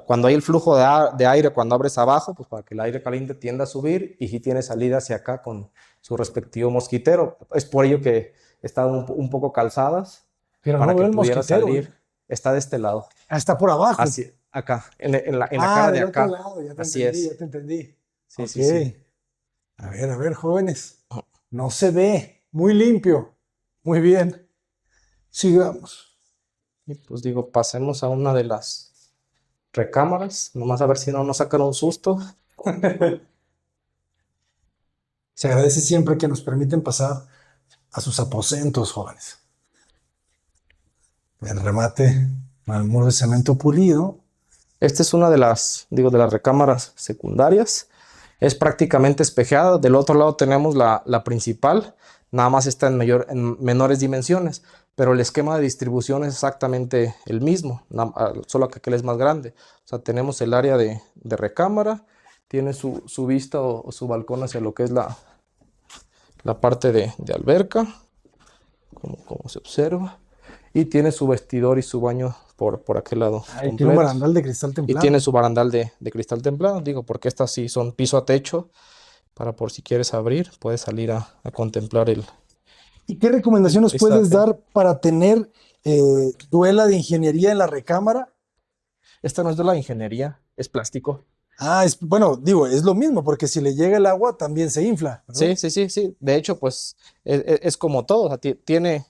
cuando hay el flujo de aire, cuando abres abajo, pues para que el aire caliente tienda a subir y sí tiene salida hacia acá con su respectivo mosquitero. Es por ello que están un poco calzadas Pero para no que veo el pudiera mosquitero, salir. Está de este lado, Ah, está por abajo. así, acá, en la cara de Del otro acá. lado, ya te Así entendí, es. ya te entendí. Sí, Ok. sí, sí. A ver, jóvenes. No se ve. Muy limpio. Muy bien. Sigamos. Y pues digo, pasemos a una de las recámaras, nomás a ver si no nos sacan un susto. Se agradece siempre que nos permiten pasar a sus aposentos, jóvenes. El remate al muro de cemento pulido. Esta es una de las recámaras secundarias. Es prácticamente espejeada. Del otro lado tenemos la principal. Nada más está en menores dimensiones. Pero el esquema de distribución es exactamente el mismo. Solo que aquel es más grande. O sea, tenemos el área de recámara. Tiene su vista o su balcón hacia lo que es la parte de alberca. Como se observa. Y tiene su vestidor y su baño por aquel lado. Ahí tiene un barandal de cristal Y templado. tiene su barandal de cristal templado, digo, porque estas sí son piso a techo, para por si quieres abrir, puedes salir a contemplar el ¿Y qué recomendaciones puedes paisaje. dar para tener duela de ingeniería en la recámara? Esta no es de la ingeniería, es plástico. Bueno, digo, es lo mismo, porque si le llega el agua también se infla, ¿verdad? Sí. De hecho, pues es como todo, o sea, tiene,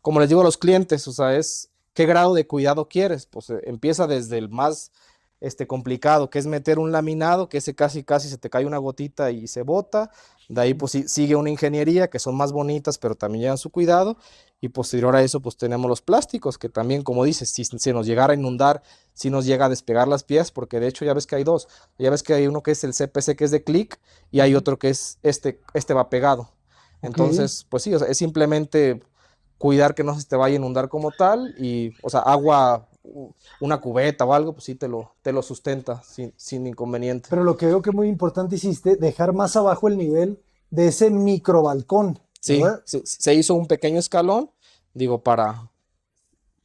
como les digo a los clientes, o sea, es qué grado de cuidado quieres. Pues empieza desde el más complicado, que es meter un laminado, que ese casi se te cae una gotita y se bota. De ahí pues sigue una ingeniería, que son más bonitas, pero también llevan su cuidado. Y posterior a eso, pues tenemos los plásticos, que también, como dices, si se nos llegara a inundar, si nos llega a despegar las piezas, porque de hecho ya ves que hay dos. Ya ves que hay uno que es el CPC, que es de clic, y hay otro que es este va pegado. Entonces, pues sí, o sea, es simplemente cuidar que no se te vaya a inundar como tal, y, o sea, agua, una cubeta o algo, pues sí te lo sustenta sin inconveniente. Pero lo que veo que es muy importante hiciste, dejar más abajo el nivel de ese micro balcón, Sí, ¿verdad? se hizo un pequeño escalón, digo, para O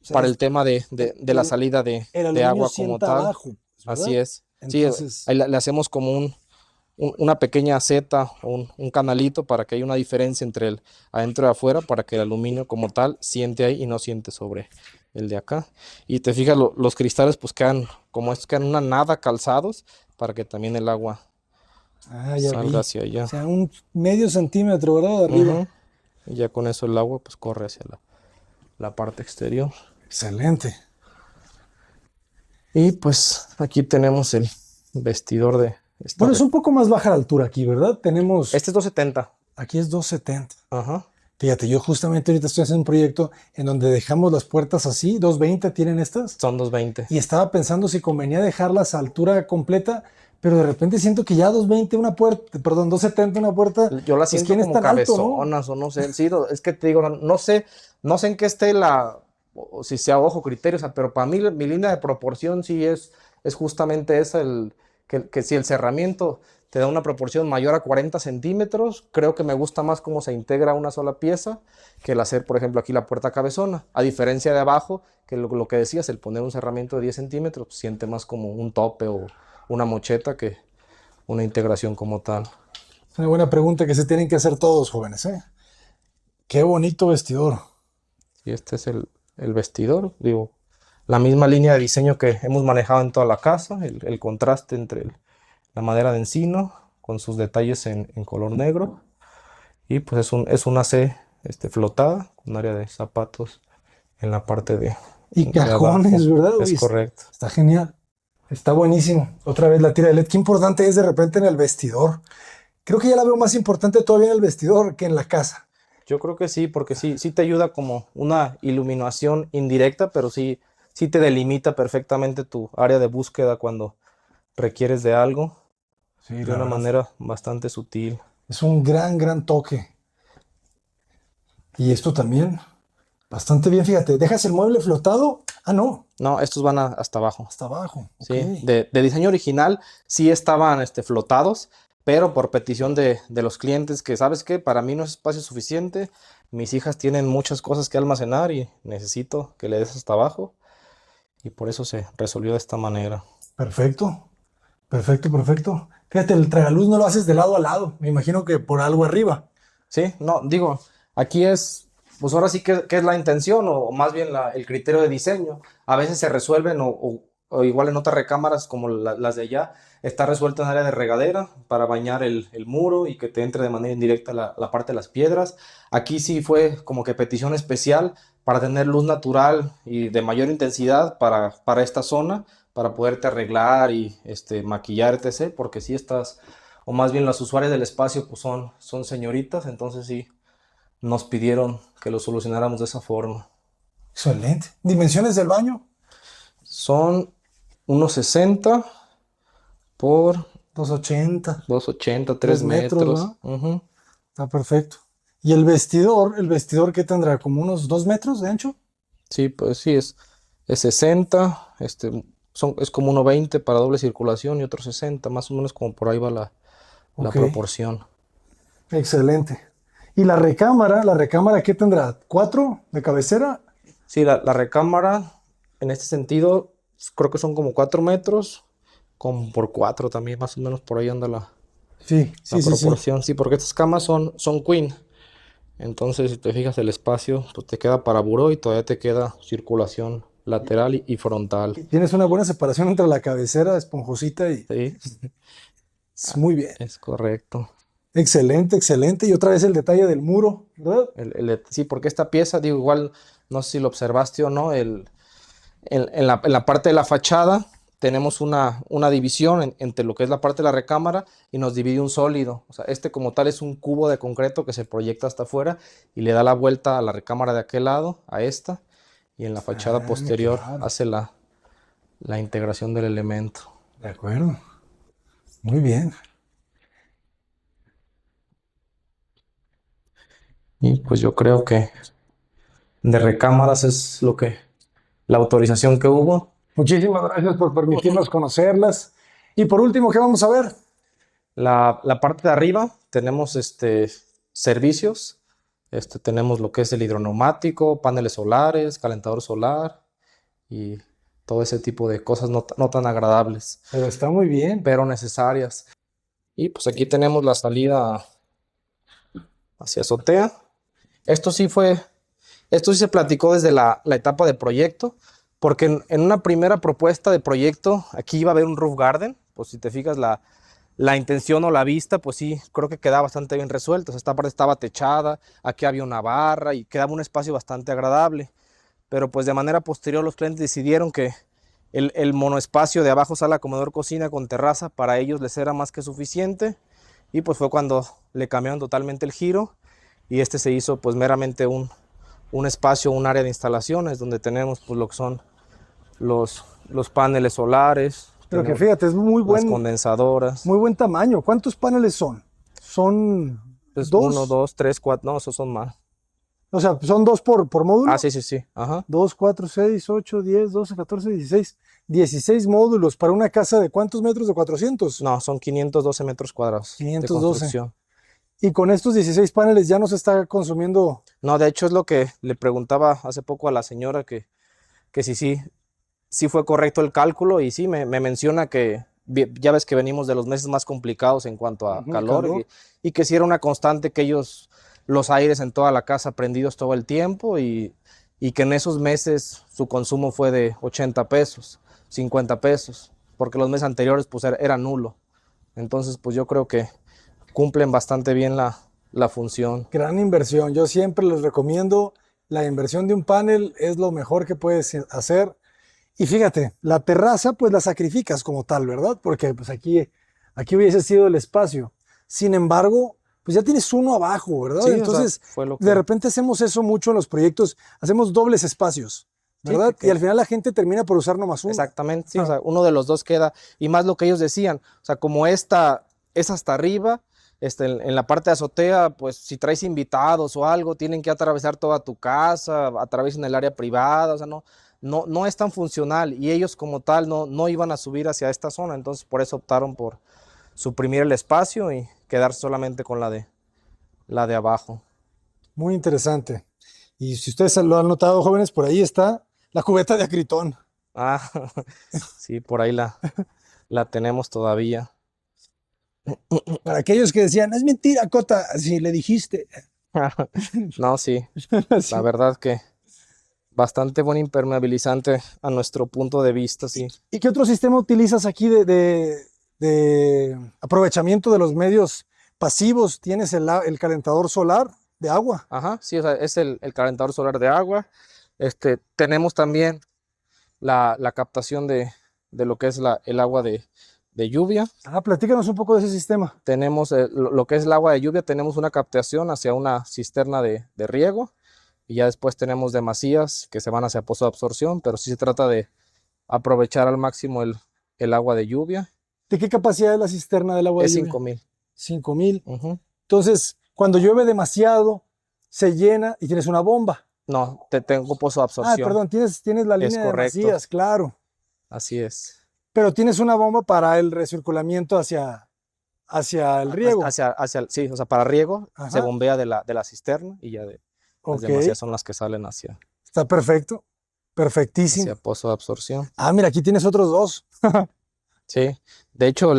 sea, el tema de el la alu- salida el de aluminio agua como sienta tal. abajo, pues, Así ¿verdad? es. Sí, Entonces, ahí le hacemos como una pequeña zeta o un canalito para que haya una diferencia entre el adentro y afuera, para que el aluminio como tal siente ahí y no siente sobre el de acá. Y te fijas, los cristales pues quedan como estos, quedan una nada calzados para que también el agua ya salga vi. hacia allá. O sea, un medio centímetro, ¿verdad? De arriba. Ujú. Y ya con eso el agua pues corre hacia la parte exterior. Excelente. Y pues aquí tenemos el vestidor de esta. Bueno, es un poco más baja la altura aquí, ¿verdad? Tenemos, Este es 270. aquí es 270. Ajá. Fíjate, yo justamente ahorita estoy haciendo un proyecto en donde dejamos las puertas así, 220 tienen estas, Son 220. y estaba pensando si convenía dejarlas a altura completa, pero de repente siento que ya 220 una puerta, perdón, 270 una puerta, Yo pues las siento ¿quién es como tan alto, no? cabezonas o no sé. Sí, es que te digo, no sé en qué esté o si sea ojo, criterio, o sea, pero para mí mi línea de proporción sí es justamente esa, que si el cerramiento te da una proporción mayor a 40 centímetros, creo que me gusta más cómo se integra una sola pieza que el hacer, por ejemplo, aquí la puerta cabezona, a diferencia de abajo, que lo que decías, el poner un cerramiento de 10 centímetros, pues, siente más como un tope o una mocheta que una integración como tal. Es una buena pregunta que se tienen que hacer todos, jóvenes, ¿eh? Qué bonito vestidor. Y este es el vestidor, digo, la misma línea de diseño que hemos manejado en toda la casa, el contraste entre la madera de encino con sus detalles en color negro. Y pues es una C flotada con área de zapatos en la parte Y de abajo. cajones, ¿verdad? Es Uy, correcto. está genial. Está buenísimo. Otra vez la tira de LED. Qué importante es de repente en el vestidor. Creo que ya la veo más importante todavía en el vestidor que en la casa. Yo creo que sí, porque sí te ayuda como una iluminación indirecta, pero sí te delimita perfectamente tu área de búsqueda cuando requieres de algo Sí, de la una verdad. manera bastante sutil. Es un gran, gran toque. Y esto también, bastante bien, fíjate. ¿Dejas el mueble flotado? Ah, no, No, estos van hasta abajo. hasta abajo. Ok. Sí, de diseño original sí estaban flotados, pero por petición de los clientes que, ¿sabes qué? Para mí no es espacio suficiente, mis hijas tienen muchas cosas que almacenar y necesito que le des hasta abajo, y por eso se resolvió de esta manera. Perfecto, perfecto, perfecto. Fíjate, el tragaluz no lo haces de lado a lado. Me imagino que por algo arriba. Sí, no, digo, aquí pues ahora sí que es la intención o más bien el criterio de diseño. A veces se resuelven o igual en otras recámaras como las de allá, está resuelto en área de regadera para bañar el muro y que te entre de manera indirecta la parte de las piedras. Aquí sí fue como que petición especial para tener luz natural y de mayor intensidad para esta zona, para poderte arreglar y maquillar, etc. Porque sí estás o más bien las usuarias del espacio pues son señoritas, entonces sí nos pidieron que lo solucionáramos de esa forma. Excelente. ¿Dimensiones del baño? Son unos 60 por 280, 280, 3 3 metros, metros. ¿no? Ujú. Está perfecto. ¿Y el vestidor qué tendrá? ¿Como unos 2 metros de ancho? Sí, pues sí, es 60, es como 1,20 para doble circulación y otro 60, más o menos como por ahí va la Ok, proporción. excelente. ¿Y la recámara qué tendrá? ¿4 de cabecera? Sí, la recámara, en este sentido, creo que son como 4 metros, como por 4 también, más o menos por ahí anda Sí, la sí, sí, sí. proporción. Sí, porque estas camas son queen. Entonces, si te fijas el espacio, pues te queda para buró y todavía te queda circulación lateral y frontal. Y tienes una buena separación entre la cabecera esponjosita y Sí, es muy bien. es correcto. Excelente, excelente. Y otra vez el detalle del muro, ¿verdad? Sí, porque esta pieza, digo, igual, no sé si lo observaste o no, en la parte de la fachada tenemos una división entre lo que es la parte de la recámara y nos divide un sólido. O sea, como tal es un cubo de concreto que se proyecta hasta afuera y le da la vuelta a la recámara de aquel lado, a esta, y en la fachada Ah, posterior claro. hace la integración del elemento. De acuerdo. Muy bien. Y pues yo creo que de recámaras es la autorización que hubo. Muchísimas gracias por permitirnos conocerlas. Y por último, ¿qué vamos a ver? La parte de arriba tenemos servicios. Tenemos lo que es el hidroneumático, paneles solares, calentador solar y todo ese tipo de cosas no tan agradables, Pero está muy bien. pero necesarias. Y pues aquí tenemos la salida hacia azotea. Esto sí se platicó desde la etapa de proyecto, porque en una primera propuesta de proyecto aquí iba a haber un roof garden. Pues si te fijas la intención o la vista, pues sí, creo que queda bastante bien resuelto. O sea, esta parte estaba techada, aquí había una barra y quedaba un espacio bastante agradable. Pero pues de manera posterior los clientes decidieron que el monoespacio de abajo, sala, comedor, cocina con terraza, para ellos les era más que suficiente. Y pues fue cuando le cambiaron totalmente el giro y se hizo pues meramente un espacio, un área de instalaciones donde tenemos pues lo que son los paneles solares, Pero que tenemos fíjate, es las condensadoras. muy buen tamaño. ¿Cuántos paneles son? Son Pues uno, dos. dos, tres, cuatro, no, esos son más. O sea, son dos por módulo. Ah, sí, sí, sí. Ajá. 2, 4, 6, 8, 10, 12, 14, 16. 16 módulos para una casa de ¿cuántos metros? De 400. No, son 512 metros cuadrados de 512. construcción. Y con estos 16 paneles ya no se está consumiendo. No, de hecho es lo que le preguntaba hace poco a la señora que sí fue correcto el cálculo y sí, me menciona que ya ves que venimos de los meses más complicados en cuanto a calor Calor. y que sí era una constante que ellos, los aires en toda la casa prendidos todo el tiempo y que en esos meses su consumo fue de 80 pesos, 50 pesos, porque los meses anteriores pues era nulo. Entonces pues yo creo que cumplen bastante bien la función. Gran inversión. Yo siempre les recomiendo la inversión de un panel es lo mejor que puedes hacer. Y fíjate, la terraza pues la sacrificas como tal, ¿verdad? Porque pues aquí hubiese sido el espacio. Sin embargo, pues ya tienes uno abajo, ¿verdad? Sí, Entonces, o sea, fue lo de que... repente hacemos eso mucho en los proyectos, hacemos dobles espacios, Sí, ¿verdad? Y al final la gente termina por usar nomás uno. exactamente, sí, o sea, uno de los dos queda, y más lo que ellos decían, o sea, como esta es hasta arriba, en la parte de azotea, pues si traes invitados o algo, tienen que atravesar toda tu casa, atraviesan el área privada, o sea, no es tan funcional, y ellos como tal no iban a subir hacia esta zona, entonces por eso optaron por suprimir el espacio y quedarse solamente con la de abajo. Muy interesante. Y si ustedes lo han notado, jóvenes, por ahí está la cubeta de acritón. Ah, sí, por ahí la tenemos todavía. Para aquellos que decían, es mentira, Cota, si le dijiste. No, sí, la Sí. verdad que bastante buen impermeabilizante a nuestro punto de vista, sí. ¿Y qué otro sistema utilizas aquí de aprovechamiento de los medios pasivos? ¿Tienes el calentador solar de agua? Ajá, sí, o sea, es el calentador solar de agua. Tenemos también la captación de lo que es el agua de lluvia. Ah, platícanos un poco de ese sistema. Tenemos lo que es el agua de lluvia, tenemos una captación hacia una cisterna de riego y ya después tenemos demasías que se van hacia pozo de absorción, pero sí se trata de aprovechar al máximo el agua de lluvia. ¿De qué capacidad es la cisterna del agua de Es lluvia? 5000. 5000. Ujú. Entonces, cuando llueve demasiado, se llena y tienes una bomba. No, tengo pozo de Ah, absorción. perdón, tienes la Es línea de correcto. masías, claro. Así es. Pero tienes una bomba para el recirculamiento hacia el riego. Sí, o sea, para riego se Ajá, bombea de la cisterna y ya las ok. demasías son las que salen hacia Está perfecto. Perfectísimo. pozo de absorción. Ah, mira, aquí tienes otros dos. Sí, de hecho,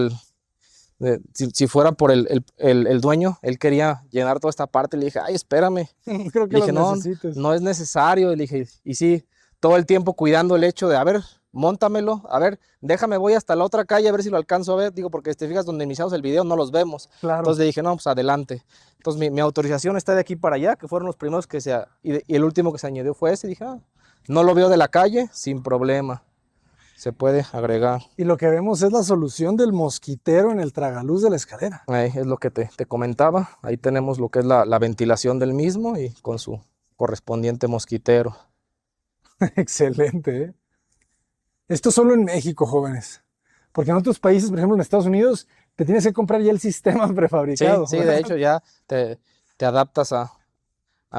si fuera por el dueño, él quería llenar toda esta parte, le dije, ay, espérame. No creo que Le los dije, no, necesites. no es necesario. Le dije, y sí, todo el tiempo cuidando el hecho de, a ver, móntamelo, a ver, déjame, voy hasta la otra calle a ver si lo alcanzo a ver. Digo, porque si te fijas donde iniciamos el video, no los vemos. Claro. Entonces le dije, no, pues adelante. Entonces mi autorización está de aquí para allá, que fueron los primeros y el último que se añadió fue ese. Y dije, no lo veo de la calle, sin problema. Se puede agregar. Y lo que vemos es la solución del mosquitero en el tragaluz de la escalera. Ahí es lo que te comentaba. Ahí tenemos lo que es la ventilación del mismo y con su correspondiente mosquitero. Excelente, ¿eh? Esto solo en México, jóvenes. Porque en otros países, por ejemplo en Estados Unidos, te tienes que comprar ya el sistema Sí, prefabricado. sí, de hecho ya te adaptas a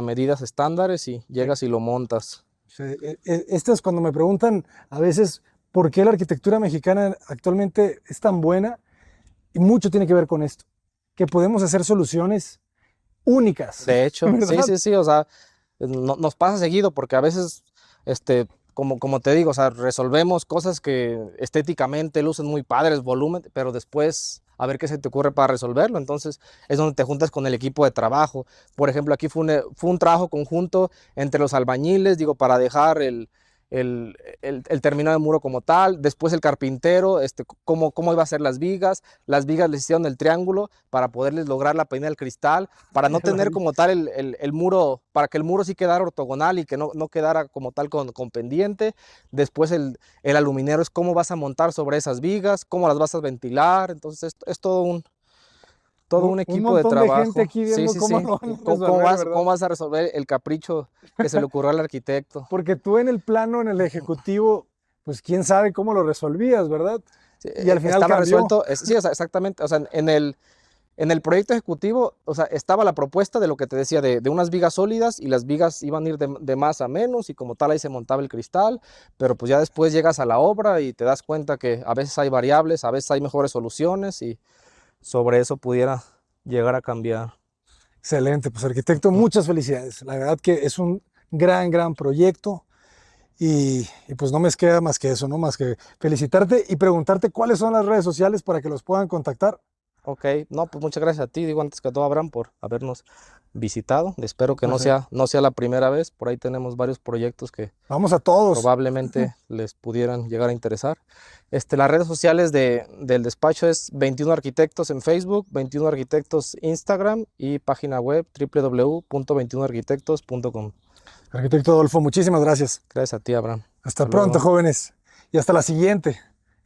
medidas estándares y llegas y lo montas. Sí, esto es cuando me preguntan a veces por qué la arquitectura mexicana actualmente es tan buena, y mucho tiene que ver con esto, que podemos hacer soluciones únicas, De hecho, sí, ¿verdad? sí, sí, o sea, nos pasa seguido porque a veces, como te digo, o sea, resolvemos cosas que estéticamente lucen muy padres, volumen, pero después a ver qué se te ocurre para resolverlo. Entonces es donde te juntas con el equipo de trabajo. Por ejemplo, aquí fue un trabajo conjunto entre los albañiles, digo, para dejar el terminado de muro como tal, después el carpintero, cómo iba a ser las vigas les hicieron el triángulo para poderles lograr la peina del cristal, para no tener como tal el muro, para que el muro sí quedara ortogonal y que no quedara como tal con pendiente. Después el aluminero es cómo vas a montar sobre esas vigas, cómo las vas a ventilar. Entonces es todo un equipo de montón de gente trabajo. aquí Sí, viendo sí, cómo sí. lo vamos a ¿Cómo resolver, vas, ¿verdad? cómo vas a resolver el capricho que se le ocurrió al arquitecto? Porque tú en el plano, en el ejecutivo, pues quién sabe cómo lo resolvías, ¿verdad? Sí, Y al final estaba cambió. resuelto, sí, o sea, exactamente, o sea, En el proyecto ejecutivo, o sea, estaba la propuesta de lo que te decía, de unas vigas sólidas y las vigas iban a ir de más a menos y como tal ahí se montaba el cristal, pero pues ya después llegas a la obra y te das cuenta que a veces hay variables, a veces hay mejores soluciones y sobre eso pudiera llegar a cambiar. Excelente, pues arquitecto, muchas felicidades. La verdad que es un gran proyecto y pues no me queda más que eso, ¿no? Más que felicitarte y preguntarte cuáles son las redes sociales para que los puedan contactar. Ok, no, pues muchas gracias a ti, digo antes que todo, Abraham, por habernos visitado. Espero que Perfecto. no sea la primera vez, por ahí tenemos varios proyectos que Vamos a todos. probablemente les pudieran llegar a interesar. Las redes sociales del despacho es 21 Arquitectos en Facebook, 21 Arquitectos Instagram y página web www.21arquitectos.com. Arquitecto Adolfo, muchísimas gracias. Gracias a ti, Abraham. Hasta Hasta pronto, luego. jóvenes. Y hasta la siguiente.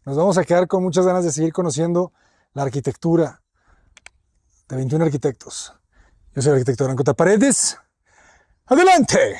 Nos vamos a quedar con muchas ganas de seguir conociendo la arquitectura de 21 arquitectos. Yo soy el arquitecto Branco Paredes. ¡Adelante!